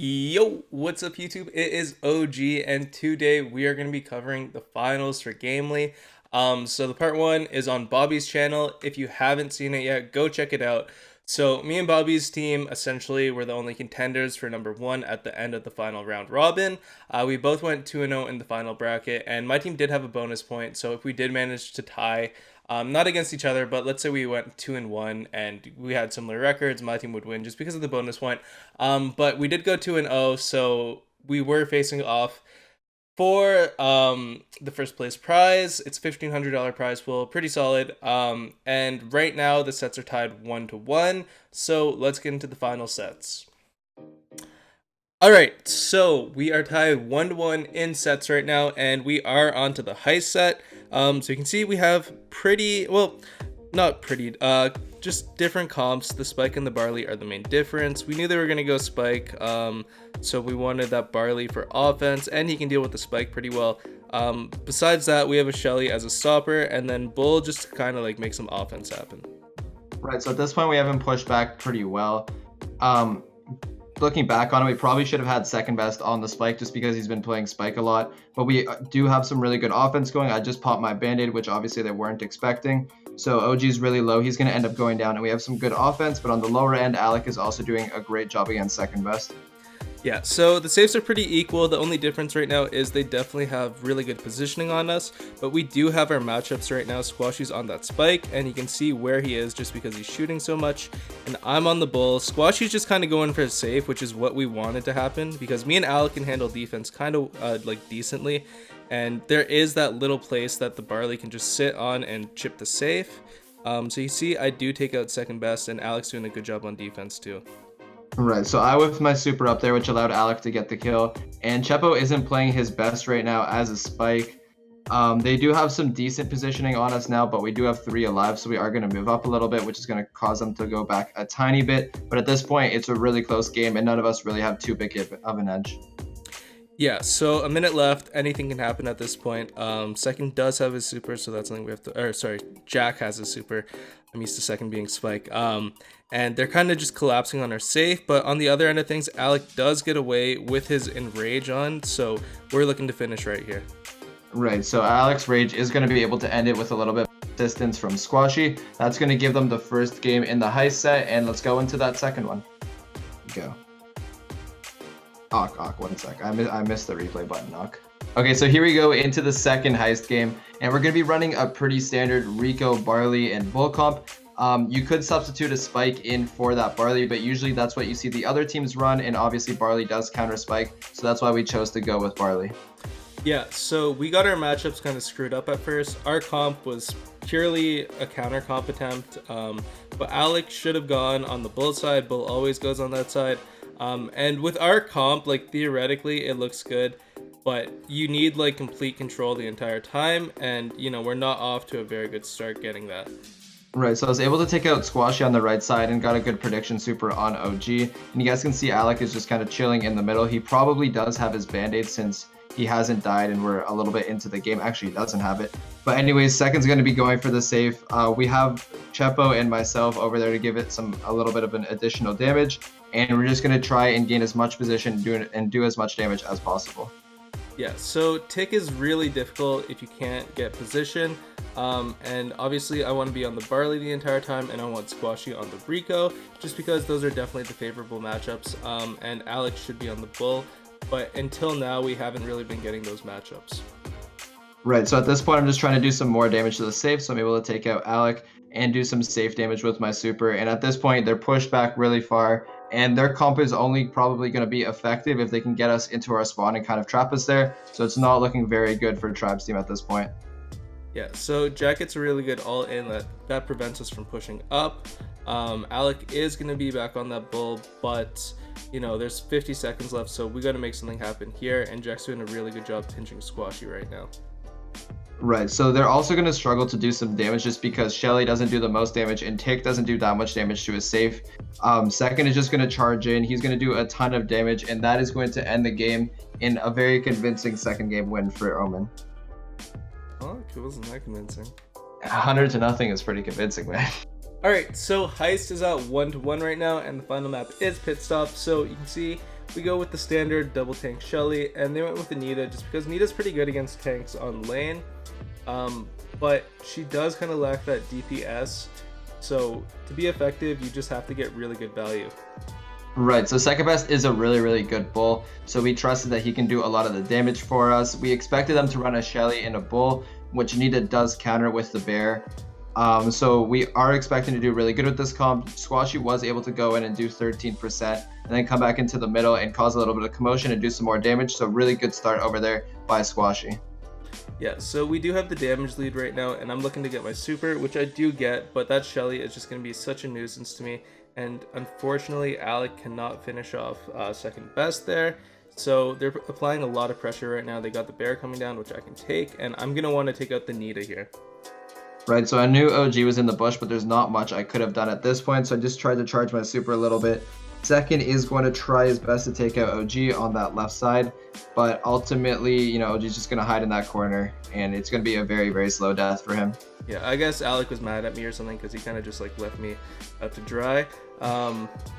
Yo, what's up YouTube? It is OG and today we are going to be covering the finals for Gamely. So the part one is on Bobby's channel. If you haven't seen it yet, go check it out. So me and Bobby's team essentially were the only contenders for number one at the end of the final round robin. We both went 2-0 in the final bracket, and my team did have a bonus point. So if we did manage to tie, not against each other, but let's say we went 2-1 and we had similar records, my team would win just because of the bonus point. But we did go 2-0, so we were facing off for the first place prize. It's $1,500 prize pool, pretty solid. And right now the sets are tied 1-1. So let's get into the final sets. All right, so we are tied 1-1 in sets right now, and we are on to the heist set. So you can see we have pretty, well, not pretty, just different comps. The Spike and the Barley are the main difference. We knew they were going to go Spike, so we wanted that Barley for offense, and he can deal with the Spike pretty well. Besides that, we have a Shelly as a stopper, and then Bull just to kind of like make some offense happen. Right, so at this point we have him pushed back pretty well. Looking back on it, we probably should have had second best on the Spike just because he's been playing Spike a lot. But we do have some really good offense going. I just popped my Band-Aid, which obviously they weren't expecting. So OG is really low. He's going to end up going down, and we have some good offense. But on the lower end, Alec is also doing a great job against second best. Yeah, so the safes are pretty equal. The only difference right now is they definitely have really good positioning on us, but we do have our matchups right now. Squashy's on that Spike, and you can see where he is just because he's shooting so much, and I'm on the Bull. Squashy's just kind of going for a safe, which is what we wanted to happen because me and Alec can handle defense kind of like decently, and there is that little place that the Barley can just sit on and chip the safe. So you see I do take out second best, and Alec's doing a good job on defense too. Right, so I whipped my super up there, which allowed Alec to get the kill. And Chepo isn't playing his best right now as a Spike. They do have some decent positioning on us now, but we do have 3 alive, so we are going to move up a little bit, which is going to cause them to go back a tiny bit. But at this point, it's a really close game, and none of us really have too big of an edge. Yeah, so a minute left. Anything can happen at this point. Second does have his super, so that's something we have to. Or sorry, Jack has his super. I'm used to second being Spike. And they're kind of just collapsing on our safe. But on the other end of things, Alec does get away with his Enrage on, so we're looking to finish right here. Right, so Alec's Rage is going to be able to end it with a little bit of distance from Squashy. That's going to give them the first game in the heist set, and let's go into that second one. Go. Awk, 1 sec. I missed the replay button, Awk. Okay, so here we go into the second heist game, and we're going to be running a pretty standard Rico, Barley, and Bull comp. You could substitute a Spike in for that Barley, but usually that's what you see the other teams run, and obviously Barley does counter Spike, so that's why we chose to go with Barley. Yeah, so we got our matchups kind of screwed up at first. Our comp was purely a counter comp attempt, but Alec should have gone on the Bull side. Bull always goes on that side. And with our comp, like theoretically it looks good, but you need like complete control the entire time, and you know, we're not off to a very good start getting that. Right, so I was able to take out Squashy on the right side and got a good prediction super on OG. And you guys can see Alec is just kind of chilling in the middle. He probably does have his Band-Aid since he hasn't died and we're a little bit into the game. Actually, he doesn't have it. But anyways, second's going to be going for the safe. We have Chepo and myself over there to give it a little bit of an additional damage. And we're just going to try and gain as much position and do as much damage as possible. Yeah, so tick is really difficult if you can't get position. And obviously I want to be on the Barley the entire time, and I want Squashy on the Rico, just because those are definitely the favorable matchups. And Alex should be on the Bull, but until now we haven't really been getting those matchups. Right, so at this point I'm just trying to do some more damage to the safe, so I'm able to take out Alec and do some safe damage with my super. And at this point they're pushed back really far, and their comp is only probably going to be effective if they can get us into our spawn and kind of trap us there. So it's not looking very good for Tribe's team at this point. Yeah, so Jack gets a really good all-in that prevents us from pushing up. Alec is going to be back on that Bull, but you know, there's 50 seconds left, so we got to make something happen here, and Jack's doing a really good job pinching Squashy right now. Right, so they're also going to struggle to do some damage just because Shelly doesn't do the most damage and Tick doesn't do that much damage to his safe. Second is just going to charge in. He's going to do a ton of damage, and that is going to end the game in a very convincing second game win for Omen. Oh, it wasn't that convincing. 100-0 is pretty convincing, man. Alright, so Heist is at 1-1 right now, and the final map is Pit Stop. So you can see we go with the standard double tank Shelly, and they went with Anita just because Anita's pretty good against tanks on lane, but she does kind of lack that DPS, so to be effective you just have to get really good value. Right, so second best is a really good bull, so we trusted that he can do a lot of the damage for us. We expected them to run a Shelly and a bull, which Anita does counter with the bear. So we are expecting to do really good with this comp. Squashy was able to go in and do 13% and then come back into the middle and cause a little bit of commotion and do some more damage. So really good start over there by Squashy. Yeah, so we do have the damage lead right now, and I'm looking to get my super, which I do get, but that Shelly is just going to be such a nuisance to me. And unfortunately, Alec cannot finish off second best there. So they're applying a lot of pressure right now. They got the bear coming down, which I can take, and I'm going to want to take out the Nita here. Right, so I knew OG was in the bush, but there's not much I could have done at this point, so I just tried to charge my super a little bit. Second is going to try his best to take out OG on that left side, but ultimately, you know, OG's just going to hide in that corner, and it's going to be a very slow death for him. Yeah, I guess Alec was mad at me or something because he kind of just like left me out to dry.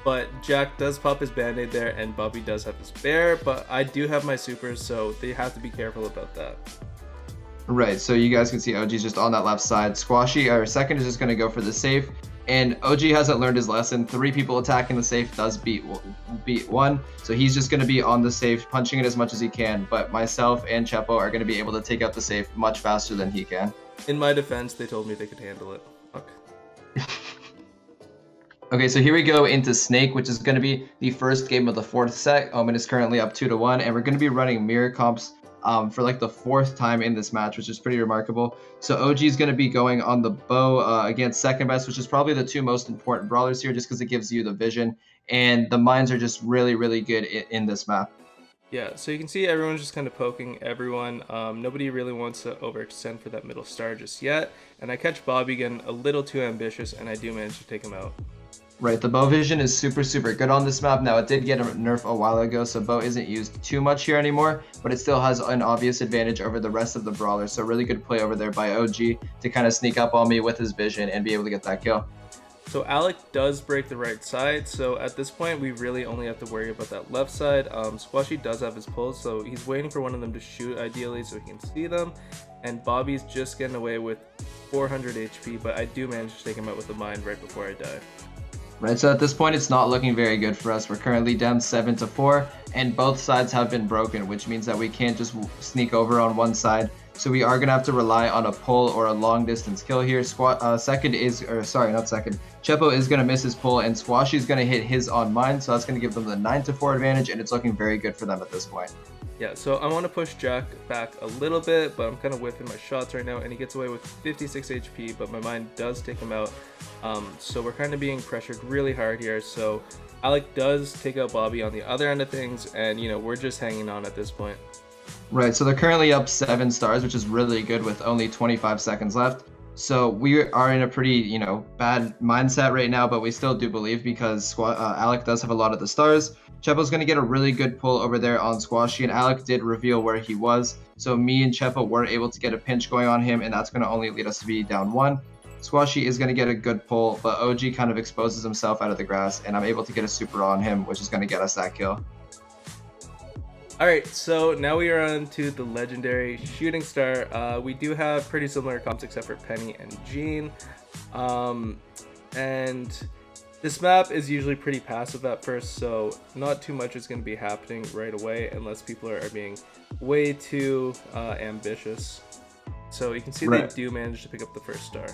But Jack does pop his band-aid there, and Bobby does have his bear, but I do have my supers, so they have to be careful about that. Right, so you guys can see OG's just on that left side. Squashy, our second, is just going to go for the safe. And OG hasn't learned his lesson. 3 people attacking the safe does beat 1. So he's just going to be on the safe, punching it as much as he can. But myself and Chepo are going to be able to take out the safe much faster than he can. In my defense, they told me they could handle it. Fuck. Okay, so here we go into Snake, which is going to be the first game of the 4th set. It is currently up 2-1, and we're going to be running mirror comps for like the 4th time in this match, which is pretty remarkable. So OG is going to be going on the bow against second best, which is probably the 2 most important brawlers here, just because it gives you the vision, and the mines are just really good in this map. Yeah, so you can see everyone's just kind of poking everyone. Nobody really wants to overextend for that middle star just yet, and I catch Bobby getting a little too ambitious, and I do manage to take him out. Right, the bow vision is super good on this map. Now, it did get a nerf a while ago, so bow isn't used too much here anymore, but it still has an obvious advantage over the rest of the brawlers. So really good play over there by OG to kind of sneak up on me with his vision and be able to get that kill. So Alec does break the right side, so at this point we really only have to worry about that left side. Squashy does have his pulls, so he's waiting for one of them to shoot ideally so he can see them, and Bobby's just getting away with 400 HP, but I do manage to take him out with a mine right before I die. Right, so at this point, it's not looking very good for us. We're currently down 7-4, and both sides have been broken, which means that we can't just sneak over on one side. So we are going to have to rely on a pull or a long distance kill here. Chepo is going to miss his pull, and Squashy is going to hit his on mine, so that's going to give them the 9-4 advantage, and it's looking very good for them at this point. Yeah, so I want to push Jack back a little bit, but I'm kind of whiffing my shots right now, and he gets away with 56 HP, but my mine does take him out. So we're kind of being pressured really hard here. So Alec does take out Bobby on the other end of things, and you know, we're just hanging on at this point. Right, so they're currently up 7 stars, which is really good with only 25 seconds left. So we are in a pretty, you know, bad mindset right now, but we still do believe because Alec does have a lot of the stars. Chepo's going to get a really good pull over there on Squashy, and Alec did reveal where he was. So me and Chepo were able to get a pinch going on him, and that's going to only lead us to be down 1. Squashy is going to get a good pull, but OG kind of exposes himself out of the grass, and I'm able to get a super on him, which is going to get us that kill. Alright, so now we are on to the legendary shooting star. We do have pretty similar comps except for Penny and Jean. And this map is usually pretty passive at first, so not too much is going to be happening right away unless people are being way too ambitious. So you can see They do manage to pick up the first star.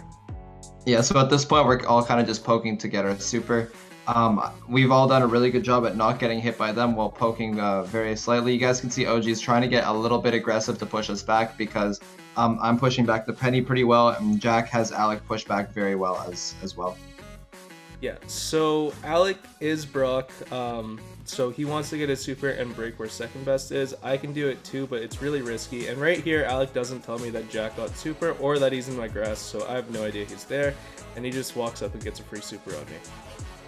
Yeah, so at this point we're all kind of just poking to get our super. We've all done a really good job at not getting hit by them while poking very slightly. You guys can see OG is trying to get a little bit aggressive to push us back because I'm pushing back the Penny pretty well, and Jack has Alec push back very well as well. Yeah, so Alec is Brock, so he wants to get a super and break where second best is. I can do it too, but it's really risky. And right here, Alec doesn't tell me that Jack got super or that he's in my grass, so I have no idea he's there. And he just walks up and gets a free super on me.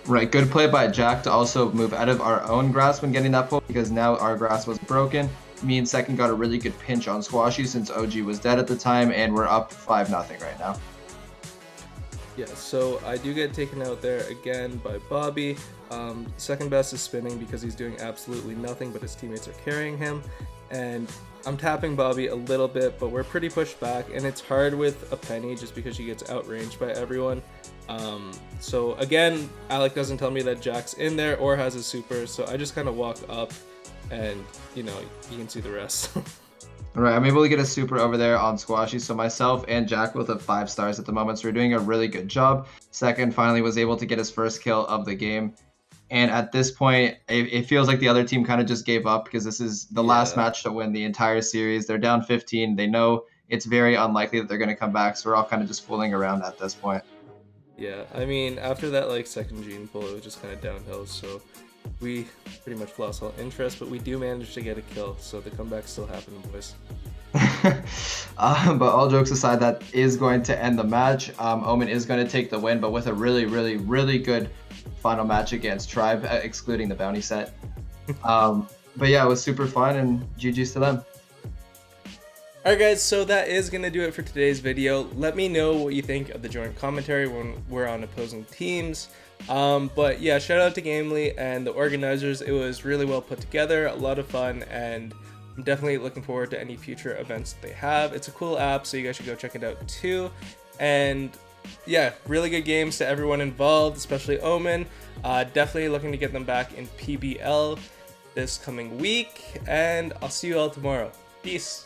Right, good play by Jack to also move out of our own grass when getting that pull, because now our grass was broken. Me and second got a really good pinch on Squashy since OG was dead at the time, and we're up 5-0 right now. Yeah, so I do get taken out there again by Bobby. Second best is spinning because he's doing absolutely nothing, but his teammates are carrying him. And I'm tapping Bobby a little bit, but we're pretty pushed back, and it's hard with a Penny just because she gets outranged by everyone. So again, Alec doesn't tell me that Jack's in there or has a super, so I just kind of walk up, and you can see the rest. All right, I'm able to get a super over there on Squashy. So myself and Jack both have 5 stars at the moment, so we're doing a really good job. Second finally was able to get his first kill of the game. And at this point, it feels like the other team kind of just gave up because this is the last match to win the entire series. They're down 15. They know it's very unlikely that they're going to come back, so we're all kind of just fooling around at this point. Yeah, I mean, after that second gene pull, it was just kind of downhill, so we pretty much lost all interest, but we do manage to get a kill, so the comeback's still happening, boys. But all jokes aside, that is going to end the match. Omen is going to take the win, but with a really, really, really good final match against Tribe, excluding the bounty set. But yeah, it was super fun, and GG's to them. Alright guys, so that is going to do it for today's video. Let me know what you think of the joint commentary when we're on opposing teams. But yeah, shout out to Gamely and the organizers. It was really well put together, a lot of fun, and I'm definitely looking forward to any future events that they have. It's a cool app, so you guys should go check it out too. And yeah, really good games to everyone involved, especially Omen. Definitely looking to get them back in PBL this coming week, and I'll see you all tomorrow. Peace.